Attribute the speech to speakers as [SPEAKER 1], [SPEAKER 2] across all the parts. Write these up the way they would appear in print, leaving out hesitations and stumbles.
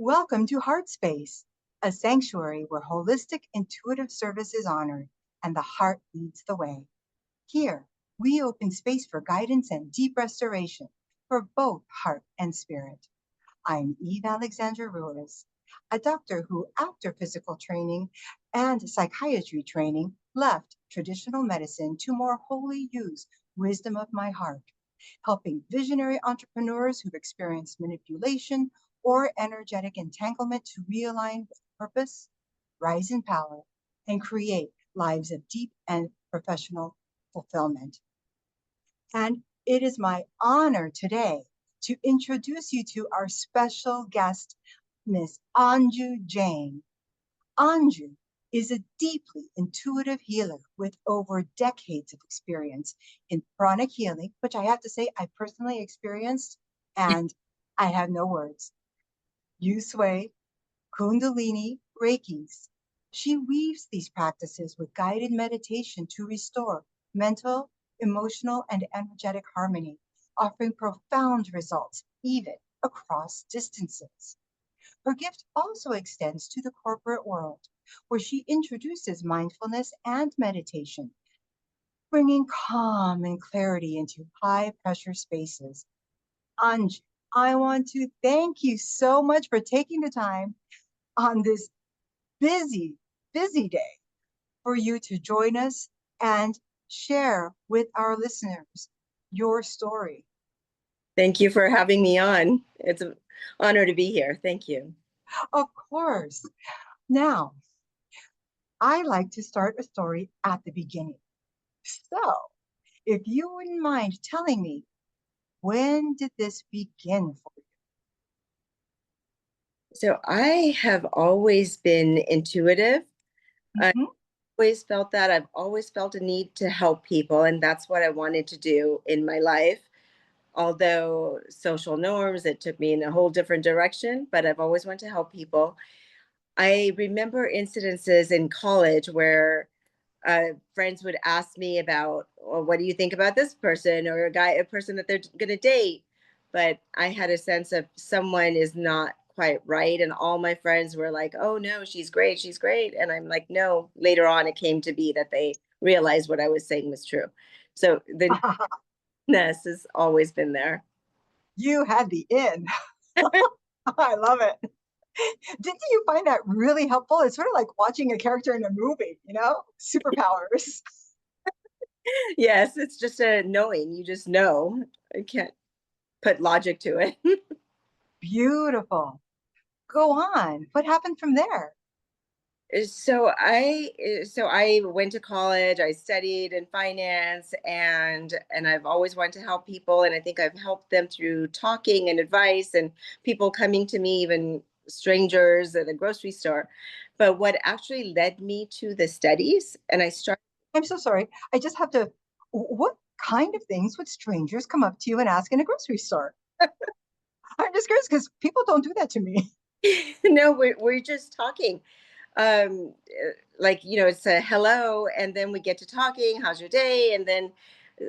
[SPEAKER 1] Welcome to Heart Space, a sanctuary where holistic, intuitive service is honored and the heart leads the way. Here, we open space for guidance and deep restoration for both heart and spirit. I'm Eve Alexandra Ruiz, a doctor who, after physical training and psychiatry training, left traditional medicine to more wholly use wisdom of my heart, helping visionary entrepreneurs who've experienced manipulation or energetic entanglement to realign with purpose, rise in power, and create lives of deep and professional fulfillment. And it is my honor today to introduce you to our special guest, Miss Anju Jain. Anju is a deeply intuitive healer with over decades of experience in pranic healing, which I have to say I personally experienced, and I have no words. Yusui, Kundalini, Reikis. She weaves these practices with guided meditation to restore mental, emotional, and energetic harmony, offering profound results even across distances. Her gift also extends to the corporate world, where she introduces mindfulness and meditation, bringing calm and clarity into high pressure spaces. Anju, I want to thank you so much for taking the time on this busy, busy day for you to join us and share with our listeners your story.
[SPEAKER 2] Thank you for having me on. It's an honor to be here. Thank you.
[SPEAKER 1] Of course. Now, I like to start a story at the beginning. So, if you wouldn't mind telling me, when did this begin for you?
[SPEAKER 2] So I have always been intuitive. I've
[SPEAKER 1] Mhm.
[SPEAKER 2] always felt that. I've always felt a need to help people, and that's what I wanted to do in my life. Although social norms, it took me in a whole different direction, but I've always wanted to help people. I remember incidences in college where friends would ask me about, well, what do you think about this person or a person that they're going to date? But I had a sense of someone is not quite right. And all my friends were like, oh, no, she's great. She's great. And I'm like, no, later on, it came to be that they realized what I was saying was true. So the ness has always been there.
[SPEAKER 1] You had the in. I love it. Didn't you find that really helpful? It's sort of like watching a character in a movie, superpowers.
[SPEAKER 2] Yes, it's just a knowing. You just know. I can't put logic to it.
[SPEAKER 1] Beautiful. Go on. What happened from there?
[SPEAKER 2] So I went to college. I studied in finance, and I've always wanted to help people, and I think I've helped them through talking and advice and people coming to me, even strangers at the grocery store. But what actually led me to the studies, and I started.
[SPEAKER 1] I'm so sorry. I just have to. What kind of things would strangers come up to you and ask in a grocery store? I'm just curious because people don't do that to me.
[SPEAKER 2] No, we're just talking. Like, it's a hello, and then we get to talking, how's your day? And then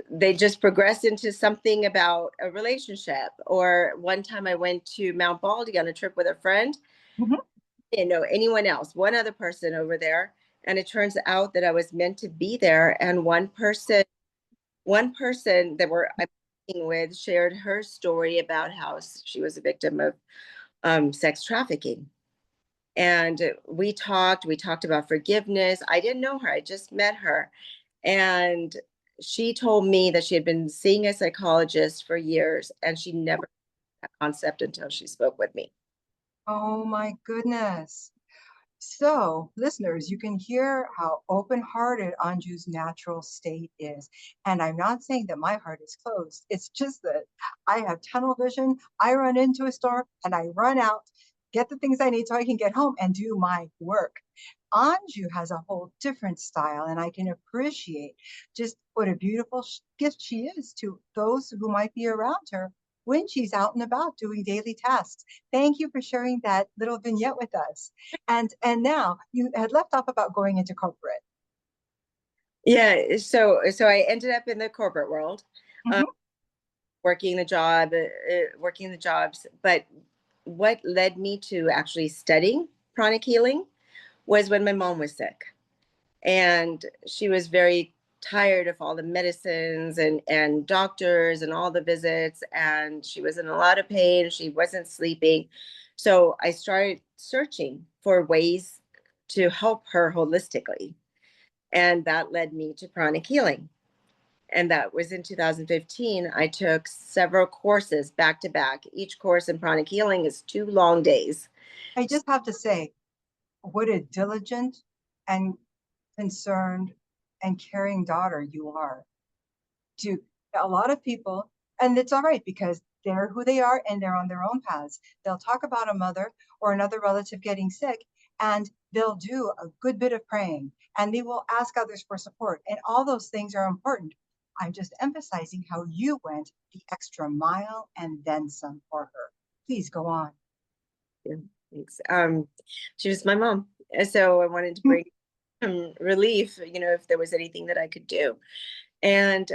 [SPEAKER 2] they just progress into something about a relationship. Or one time I went to Mount Baldy on a trip with a friend.
[SPEAKER 1] Mhm.
[SPEAKER 2] I didn't know anyone else, one other person over there. And it turns out that I was meant to be there. And one person that I'm working with shared her story about how she was a victim of sex trafficking. And we talked about forgiveness. I didn't know her, I just met her. And she told me that she had been seeing a psychologist for years and she never had that concept until she spoke with me.
[SPEAKER 1] Oh my goodness. So, listeners, you can hear how open-hearted Anju's natural state is. And I'm not saying that my heart is closed. It's just that I have tunnel vision. I run into a store and I run out, get the things I need so I can get home and do my work. Anju has a whole different style, and I can appreciate just what a beautiful gift she is to those who might be around her when she's out and about doing daily tasks. Thank you for sharing that little vignette with us. And now you had left off about going into corporate.
[SPEAKER 2] Yeah, so I ended up in the corporate world, um,
[SPEAKER 1] Mhm.
[SPEAKER 2] working the jobs, but what led me to actually studying pranic healing was when my mom was sick, and she was very tired of all the medicines and doctors and all the visits, and she was in a lot of pain. She wasn't sleeping. So I started searching for ways to help her holistically, and that led me to pranic healing. And that was in 2015. I took several courses back to back. Each course in pranic healing is 2 long days.
[SPEAKER 1] I just have to say, what a diligent and concerned and caring daughter you are. To a lot of people, and it's all right because they're who they are and they're on their own paths. They'll talk about a mother or another relative getting sick, and they'll do a good bit of praying and they will ask others for support. And all those things are important. I'm just emphasizing how you went the extra mile and then some for her. Please go on.
[SPEAKER 2] Yeah, thanks. She was my mom. So I wanted to bring some relief, if there was anything that I could do. And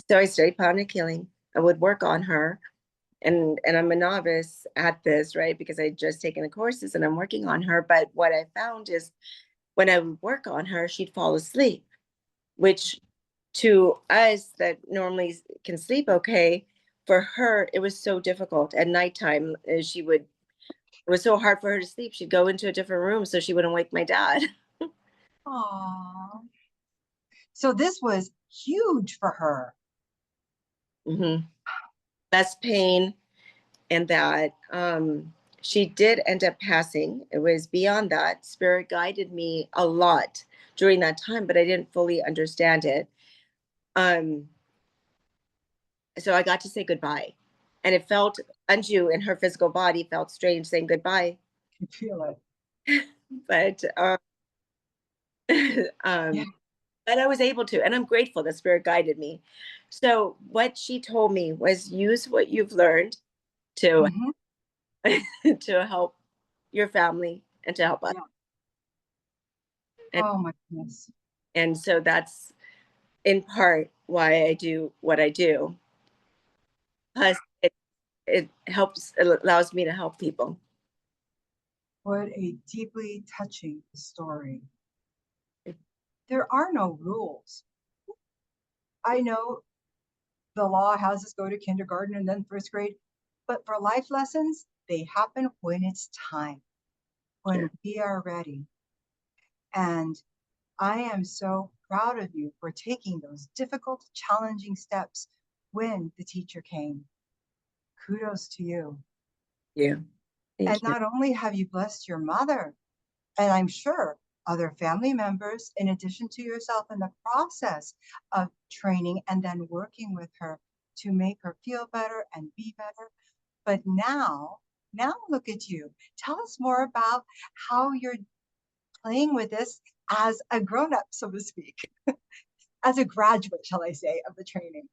[SPEAKER 2] so I studied pranic healing. I would work on her. And I'm a novice at this, right? Because I just taken the courses and I'm working on her. But what I found is when I would work on her, she'd fall asleep, which to us that normally can sleep okay, for her, it was so difficult at nighttime. It was so hard for her to sleep. She'd go into a different room so she wouldn't wake my dad.
[SPEAKER 1] Aww. So this was huge for her.
[SPEAKER 2] Mm-hmm. Less pain, and that she did end up passing. It was beyond that. Spirit guided me a lot during that time, but I didn't fully understand it. Um, so I got to say goodbye, and it felt Anju in her physical body felt strange saying goodbye,
[SPEAKER 1] You feel it.
[SPEAKER 2] but
[SPEAKER 1] Yeah.
[SPEAKER 2] um, but I was able to, and I'm grateful that Spirit guided me. So what she told me was use what you've learned to
[SPEAKER 1] Mm-hmm.
[SPEAKER 2] to help your family and to help us.
[SPEAKER 1] Yeah.
[SPEAKER 2] And,
[SPEAKER 1] Oh my goodness.
[SPEAKER 2] and so that's in part why I do what I do. Plus, it helps, it allows me to help people.
[SPEAKER 1] What a deeply touching story. There are no rules. I know the law has us go to kindergarten and then first grade, but for life lessons, they happen when it's time,
[SPEAKER 2] Yeah.
[SPEAKER 1] when we are ready. And I am so proud of you for taking those difficult, challenging steps when the teacher came. Kudos to you.
[SPEAKER 2] Yeah.
[SPEAKER 1] And
[SPEAKER 2] Thank you.
[SPEAKER 1] not only have you blessed your mother, and I'm sure other family members, in addition to yourself, in the process of training and then working with her to make her feel better and be better. But now look at you. Tell us more about how you're playing with this as a grown up, so to speak, as a graduate, shall I say, of the training.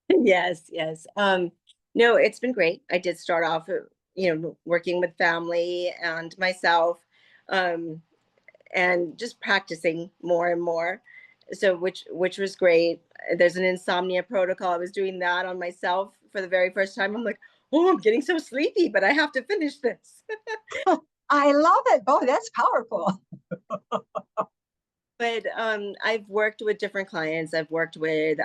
[SPEAKER 2] Yes, yes. No, it's been great. I did start off, working with family and myself, um, and just practicing more and more. So, which was great. There's an insomnia protocol. I was doing that on myself for the very first time. I'm like, oh, I'm getting so sleepy, but I have to finish this.
[SPEAKER 1] I love it. Oh, that's powerful.
[SPEAKER 2] But I've worked with different clients. I've worked with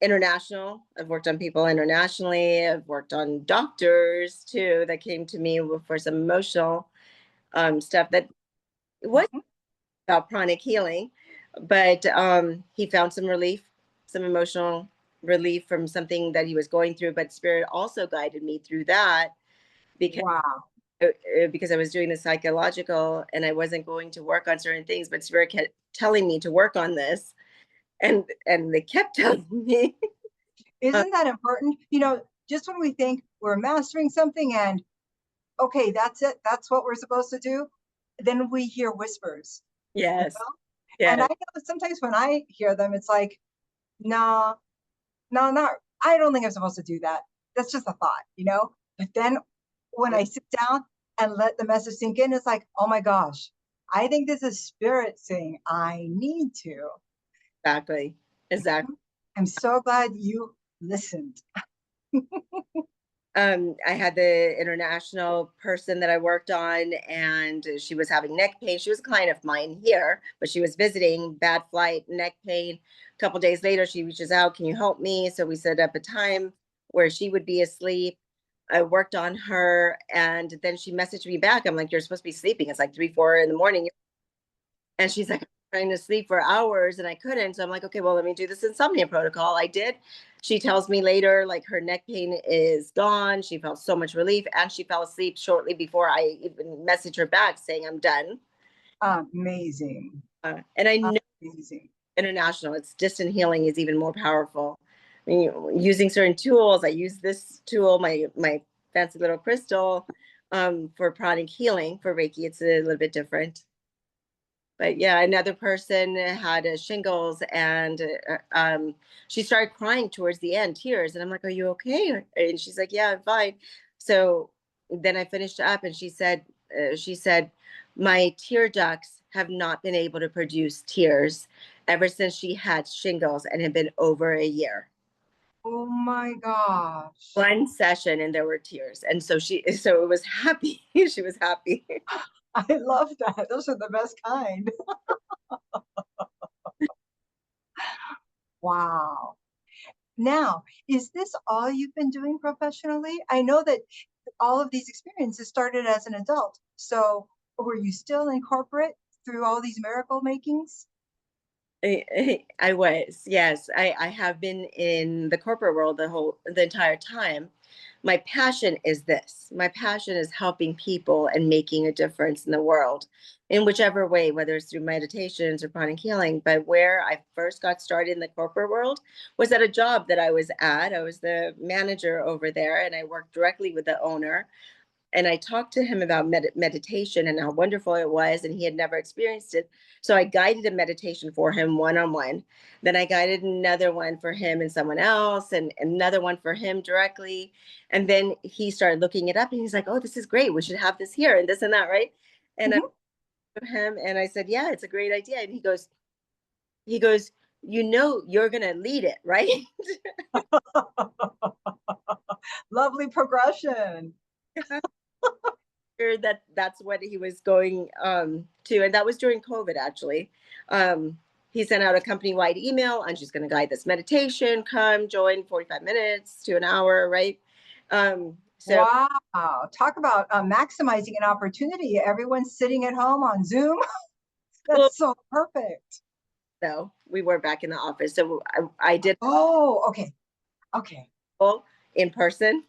[SPEAKER 2] international. I've worked on people internationally. I've worked on doctors too that came to me for some emotional stuff that was
[SPEAKER 1] Mhm.
[SPEAKER 2] about pranic healing, but he found some relief, some emotional relief from something that he was going through. But Spirit also guided me through that because
[SPEAKER 1] Wow.
[SPEAKER 2] because I was doing the psychological and I wasn't going to work on certain things, but Spirit kept telling me to work on this, and they kept telling me. uh,
[SPEAKER 1] Isn't that important? Just when we think we're mastering something and okay, that's it, that's what we're supposed to do, then we hear whispers, you
[SPEAKER 2] yes,
[SPEAKER 1] know? And I
[SPEAKER 2] yes,
[SPEAKER 1] know sometimes when I hear them, it's like, no, no, not, I don't think I'm supposed to do that. That's just a thought. But then when I sit down and let the message sink in, it's like, oh my gosh, I think this is spirit saying I need to.
[SPEAKER 2] exactly, exactly.
[SPEAKER 1] I'm so glad you listened.
[SPEAKER 2] I had the international person that I worked on, and she was having neck pain. She was a client of mine here, but she was visiting, bad flight, neck pain. A couple days later, she reaches out, "Can you help me?" So we set up a time where she would be asleep. I worked on her, and then she messaged me back. I'm like, "You're supposed to be sleeping. It's like 3, 4 in the morning." And she's like, trying to sleep for hours and I couldn't. So I'm like, okay, well, let me do this insomnia protocol. I did. She tells me later, like her neck pain is gone. She felt so much relief and she fell asleep shortly before I even messaged her back saying I'm done.
[SPEAKER 1] Amazing.
[SPEAKER 2] And I know
[SPEAKER 1] Amazing.
[SPEAKER 2] international, it's distant healing is even more powerful. I mean, using certain tools, I use this tool, my fancy little crystal, for pranic healing. For Reiki, it's a little bit different. But yeah, another person had a shingles and she started crying towards the end, tears. And I'm like, "Are you okay?" And she's like, "Yeah, I'm fine." So then I finished up and she said, "My tear ducts have not been able to produce tears ever since she had shingles and had been over a year."
[SPEAKER 1] Oh my gosh.
[SPEAKER 2] One session and there were tears. And so it was happy. She was happy.
[SPEAKER 1] I love that. Those are the best kind. Wow. Now, is this all you've been doing professionally? I know that all of these experiences started as an adult. So were you still in corporate through all these miracle makings?
[SPEAKER 2] I was, yes. I have been in the corporate world the entire time. My passion is this. My passion is helping people and making a difference in the world in whichever way, whether it's through meditations or pranic healing. But where I first got started in the corporate world was at a job that I was at. I was the manager over there and I worked directly with the owner and I talked to him about meditation and how wonderful it was, and he had never experienced it. So I guided a meditation for him one on one. Then I guided another one for him and someone else, and another one for him directly. And then he started looking it up, and he's like, "Oh, this is great. We should have this here and this and that, right?" And I
[SPEAKER 1] Mhm.
[SPEAKER 2] with him, and I said, "Yeah, it's a great idea." And he goes, "You know, you're gonna lead it, right?"
[SPEAKER 1] Lovely progression.
[SPEAKER 2] Sure that that's what he was going to, and that was during COVID actually. He sent out a company-wide email, "I'm just going to guide this meditation. Come join 45 minutes to an hour," right? So
[SPEAKER 1] Wow. Talk about maximizing an opportunity. Everyone's sitting at home on Zoom.
[SPEAKER 2] well,
[SPEAKER 1] That's so perfect.
[SPEAKER 2] though we were back in the office, so I did
[SPEAKER 1] Oh, okay. Okay.
[SPEAKER 2] in person.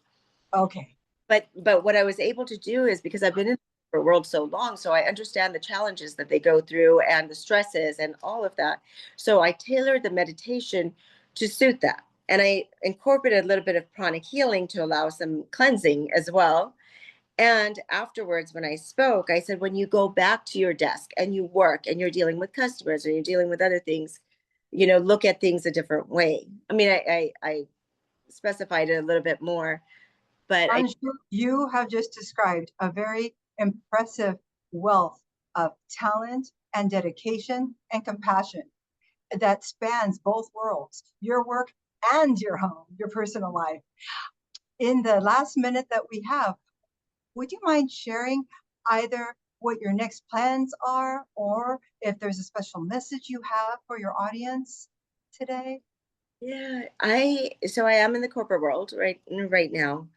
[SPEAKER 1] Okay.
[SPEAKER 2] But what I was able to do is because I've been in the world so long, so I understand the challenges that they go through and the stresses and all of that. So I tailored the meditation to suit that. And I incorporated a little bit of pranic healing to allow some cleansing as well. And afterwards, when I spoke, I said, when you go back to your desk and you work and you're dealing with customers or you're dealing with other things, look at things a different way. I mean, I specified it a little bit more, but I
[SPEAKER 1] Anju, you have just described a very impressive wealth of talent and dedication and compassion that spans both worlds, your work and your home, your personal life. In the last minute that we have, would you mind sharing either what your next plans are or if there's a special message you have for your audience today?
[SPEAKER 2] Yeah, I am in the corporate world right now,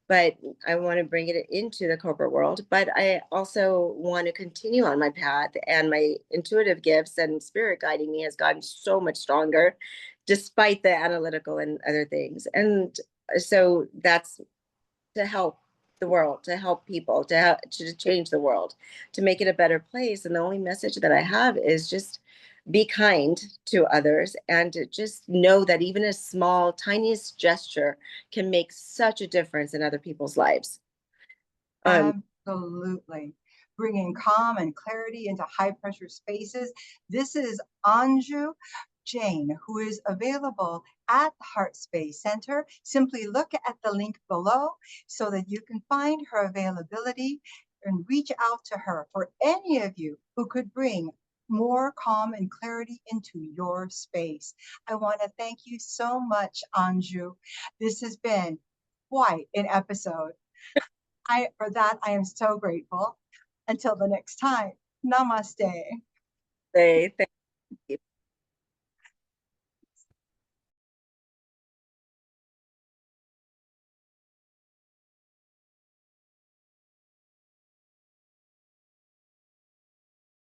[SPEAKER 2] but I want to bring it into the corporate world, but I also want to continue on my path and my intuitive gifts and spirit guiding me has gotten so much stronger despite the analytical and other things. And so that's to help the world, to help people, to change the world, to make it a better place. And the only message that I have is just be kind to others and to just know that even a small, tiniest gesture can make such a difference in other people's lives. Um,
[SPEAKER 1] Absolutely. Bringing calm and clarity into high pressure spaces. This is Anju Jain, who is available at the Heart Space Center. Simply look at the link below so that you can find her availability and reach out to her for any of you who could bring more calm and clarity into your space. I want to thank you so much, Anju. This has been quite an episode. For that, I am so grateful. Until the next time, namaste.
[SPEAKER 2] Say thank you.